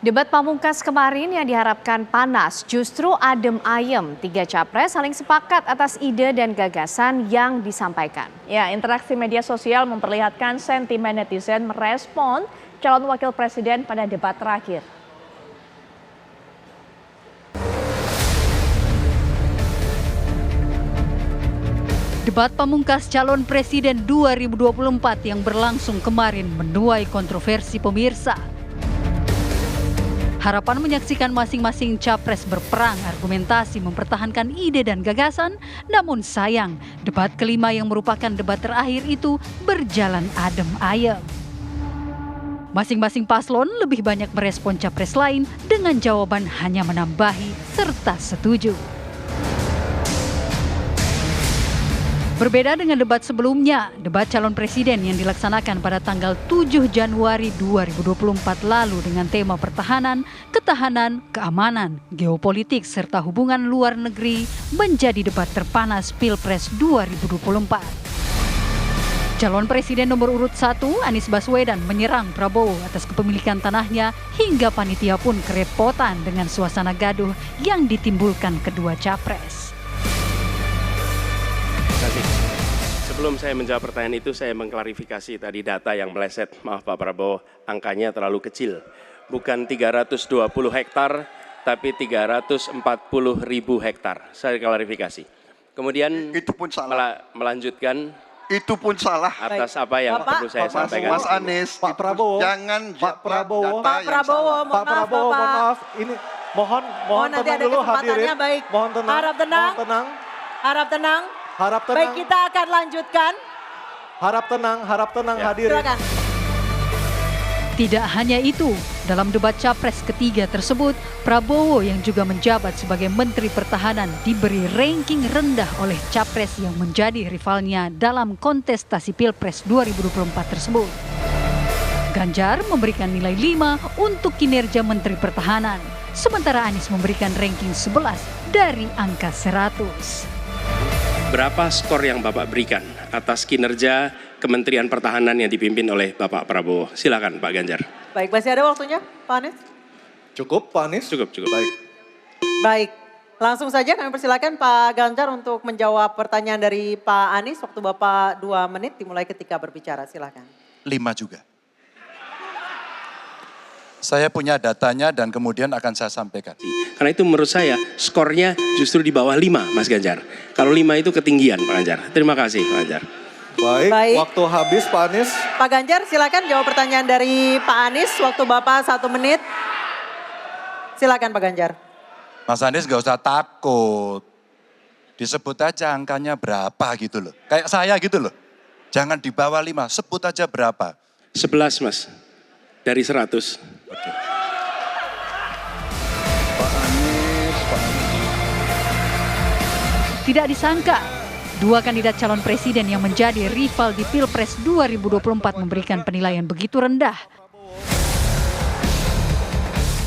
Debat pamungkas kemarin yang diharapkan panas justru adem ayem. Tiga capres saling sepakat atas ide dan gagasan yang disampaikan. Ya, interaksi media sosial memperlihatkan sentimen netizen merespon calon wakil presiden pada debat terakhir. Debat pamungkas calon presiden 2024 yang berlangsung kemarin menuai kontroversi pemirsa. Harapan menyaksikan masing-masing capres berperang argumentasi mempertahankan ide dan gagasan, namun sayang debat kelima yang merupakan debat terakhir itu berjalan adem ayem. Masing-masing paslon lebih banyak merespon capres lain dengan jawaban hanya menambahi serta setuju. Berbeda dengan debat sebelumnya, debat calon presiden yang dilaksanakan pada tanggal 7 Januari 2024 lalu dengan tema pertahanan, ketahanan, keamanan, geopolitik, serta hubungan luar negeri menjadi debat terpanas Pilpres 2024. Calon presiden nomor urut 1, Anies Baswedan menyerang Prabowo atas kepemilikan tanahnya hingga panitia pun kerepotan dengan suasana gaduh yang ditimbulkan kedua capres. Sebelum saya menjawab pertanyaan itu, saya mengklarifikasi tadi data yang meleset. Maaf Pak Prabowo, angkanya terlalu kecil. Bukan 320 hektar, tapi 340.000 hektar. Saya klarifikasi. Kemudian itu pun salah. Melanjutkan. Itu pun salah. Atas apa yang perlu saya sampaikan. Mas Anies, Pak Prabowo, jangan Pak Prabowo, data yang salah. Pak Prabowo, mohon maaf, ini mohon nanti tenang ada dulu kesempatannya, hadirin. baik. Mohon tenang. Harap tenang. Mohon tenang. Harap tenang. Harap tenang. Baik, kita akan lanjutkan. Harap tenang Ya. hadirin. Silakan. Tidak hanya itu, dalam debat capres ketiga tersebut, Prabowo yang juga menjabat sebagai Menteri Pertahanan diberi ranking rendah oleh capres yang menjadi rivalnya dalam kontestasi Pilpres 2024 tersebut. Ganjar memberikan nilai 5 untuk kinerja Menteri Pertahanan, sementara Anies memberikan ranking 11 dari angka 100. Berapa skor yang Bapak berikan atas kinerja Kementerian Pertahanan yang dipimpin oleh Bapak Prabowo? Silakan Pak Ganjar. Baik, masih ada waktunya Pak Anies? Cukup Pak Anies? Cukup. Baik. Baik, langsung saja kami persilakan Pak Ganjar untuk menjawab pertanyaan dari Pak Anies. Waktu Bapak 2 menit dimulai ketika berbicara, silakan. 5 juga. Saya punya datanya dan kemudian akan saya sampaikan. Karena itu menurut saya skornya justru di bawah 5 Mas Ganjar. Kalau 5 itu ketinggian Pak Ganjar. Terima kasih Pak Ganjar. Baik, waktu habis Pak Anies. Pak Ganjar silakan jawab pertanyaan dari Pak Anies. Waktu Bapak 1 menit. Silakan Pak Ganjar. Mas Anies gak usah takut. Disebut aja angkanya berapa gitu loh. Kayak saya gitu loh. Jangan di bawah 5, sebut aja berapa. 11 Mas, dari 100. Oke. Tidak disangka, dua kandidat calon presiden yang menjadi rival di Pilpres 2024 memberikan penilaian begitu rendah.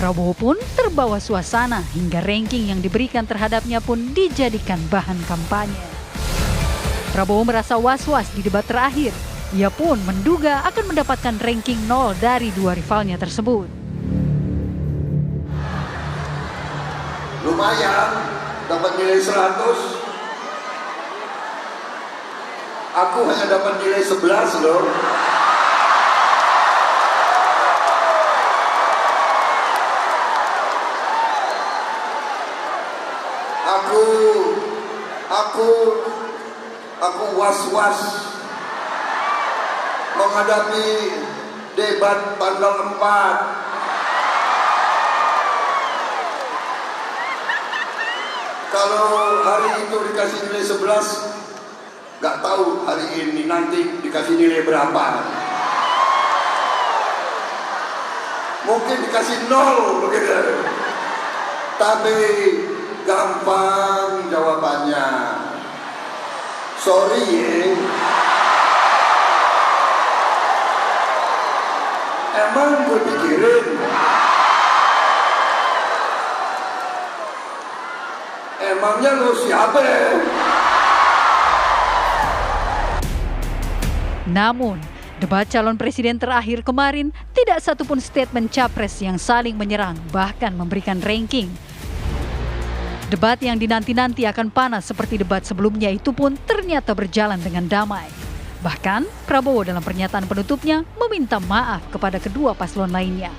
Prabowo pun terbawa suasana hingga ranking yang diberikan terhadapnya pun dijadikan bahan kampanye. Prabowo merasa was-was di debat terakhir. Ia pun menduga akan mendapatkan ranking 0 dari dua rivalnya tersebut. Lumayan, dapat nilai 100. Aku hanya dapat nilai 11 loh. Aku was-was menghadapi debat tanggal 4. Kalau hari itu dikasih nilai 11, gak tahu hari ini nanti dikasih nilai berapa. Mungkin dikasih 0 begitu. Tapi gampang jawabannya. Sorry ya. Emang gue pikirin. Emangnya lu siapa ya? Namun, debat calon presiden terakhir kemarin tidak tidak satupun statement capres yang saling menyerang, bahkan memberikan ranking. Debat yang dinanti-nanti akan panas seperti debat sebelumnya itu pun ternyata berjalan dengan damai. Bahkan Prabowo dalam pernyataan penutupnya meminta maaf kepada kedua paslon lainnya.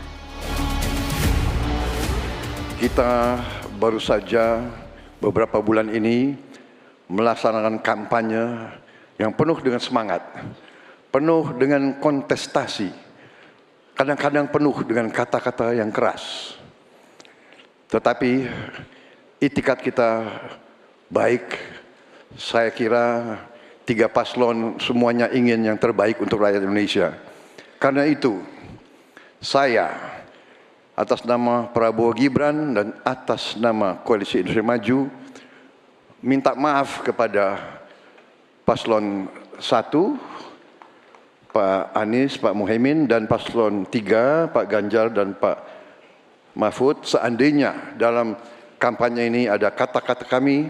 Kita baru saja beberapa bulan ini melaksanakan kampanye yang penuh dengan semangat, penuh dengan kontestasi, kadang-kadang penuh dengan kata-kata yang keras. Tetapi itikat kita baik. Saya kira tiga paslon semuanya ingin yang terbaik untuk rakyat Indonesia. Karena itu, saya atas nama Prabowo Gibran dan atas nama Koalisi Indonesia Maju minta maaf kepada paslon 1, Pak Anies, Pak Muhaimin, dan paslon 3, Pak Ganjar dan Pak Mahfud. Seandainya dalam kampanye ini ada kata-kata kami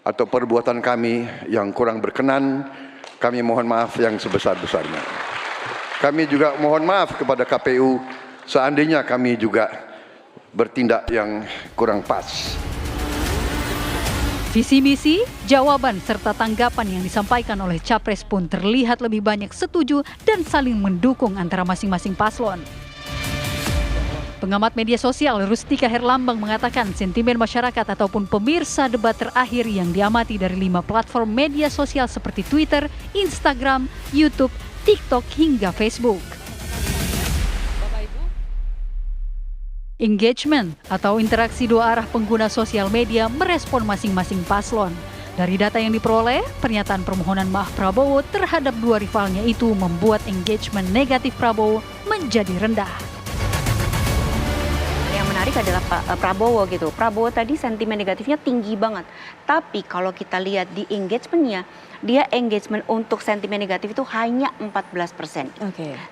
atau perbuatan kami yang kurang berkenan, kami mohon maaf yang sebesar-besarnya. Kami juga mohon maaf kepada KPU seandainya kami juga bertindak yang kurang pas. Visi misi, jawaban serta tanggapan yang disampaikan oleh capres pun terlihat lebih banyak setuju dan saling mendukung antara masing-masing paslon. Pengamat media sosial Rustika Herlambang mengatakan sentimen masyarakat ataupun pemirsa debat terakhir yang diamati dari 5 platform media sosial seperti Twitter, Instagram, YouTube, TikTok hingga Facebook. Engagement atau interaksi dua arah pengguna sosial media merespon masing-masing paslon. Dari data yang diperoleh, pernyataan permohonan maaf Prabowo terhadap dua rivalnya itu membuat engagement negatif Prabowo menjadi rendah. Yang menarik adalah Pak Prabowo gitu. Prabowo tadi sentimen negatifnya tinggi banget. Tapi kalau kita lihat di engagementnya, dia engagement untuk sentimen negatif itu hanya 14%.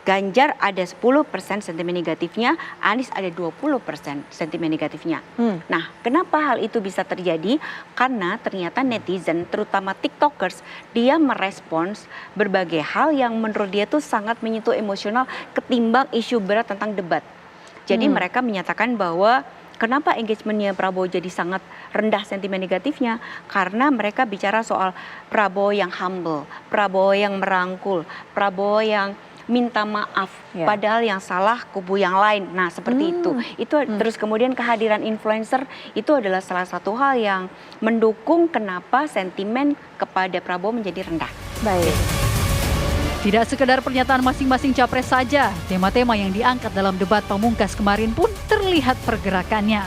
Ganjar ada 10% sentimen negatifnya, Anies ada 20% sentimen negatifnya. Nah, kenapa hal itu bisa terjadi? Karena ternyata netizen, terutama TikTokers, dia merespons berbagai hal yang menurut dia tuh sangat menyentuh emosional ketimbang isu berat tentang debat. Jadi mereka menyatakan bahwa kenapa engagementnya Prabowo jadi sangat rendah sentimen negatifnya? Karena mereka bicara soal Prabowo yang humble, Prabowo yang merangkul, Prabowo yang minta maaf, padahal yang salah kubu yang lain. Nah, seperti itu. Terus kemudian kehadiran influencer itu adalah salah satu hal yang mendukung kenapa sentimen kepada Prabowo menjadi rendah. Baik. Tidak sekedar pernyataan masing-masing capres saja, tema-tema yang diangkat dalam debat pamungkas kemarin pun terlihat pergerakannya.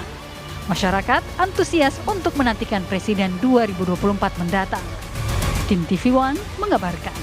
Masyarakat antusias untuk menantikan Presiden 2024 mendatang. Tim TV One mengabarkan.